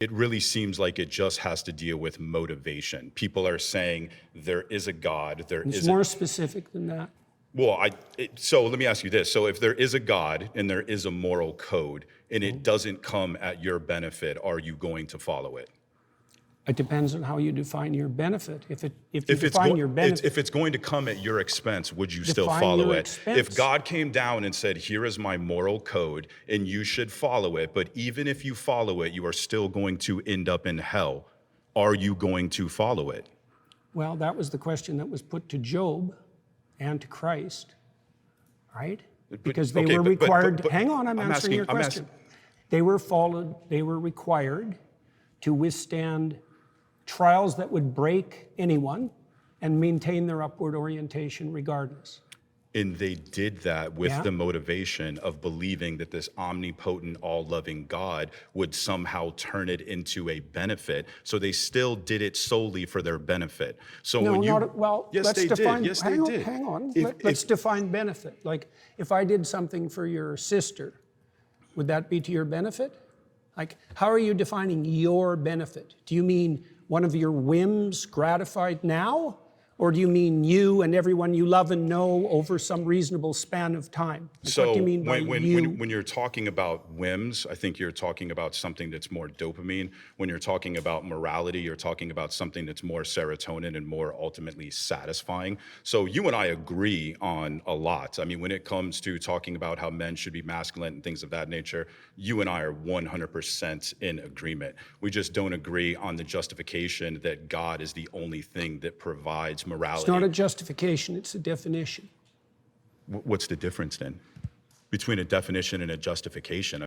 It really seems like it just has to deal with motivation. People are saying there is a God, there It's is more specific than that. so let me ask you this. So if there is a God and there is a moral code and it doesn't come at your benefit, are you going to follow it? It depends on how you define your benefit. If you If it's, define your benefit, if it's going to come at your expense, would you still Define follow your it? expense. If God came down and said, here is my moral code and you should follow it, but even if you follow it, you are still going to end up in hell, are you going to follow it? well, that was the question that was put to Job and to Christ, right? Because they okay, were but- required. but Hang on, I'm answering your I'm question. They were required to withstand trials that would break anyone and maintain their upward orientation regardless. And they did that with Yeah. the motivation of believing that this omnipotent, all-loving God would somehow turn it into a benefit. So they still did it solely for their benefit. So No, when you, not well. yes, let's they define. did. Yes, hang they on, did. hang on. If- Let's if- define benefit. Like, if I did something for your sister, would that be to your benefit? Like, how are you defining your benefit? Do you mean one of your whims gratified now? Or do you mean you and everyone you love and know over some reasonable span of time? Like, So what do you mean by you? when you're talking about whims, I think you're talking about something that's more dopamine. When you're talking about morality, you're talking about something that's more serotonin and more ultimately satisfying. So you and I agree on a lot. I mean, when it comes to talking about how men should be masculine and things of that nature, you and I are 100% in agreement. We just don't agree on the justification that God is the only thing that provides morality. It's not a justification, it's a definition. What's the difference then between a definition and a justification?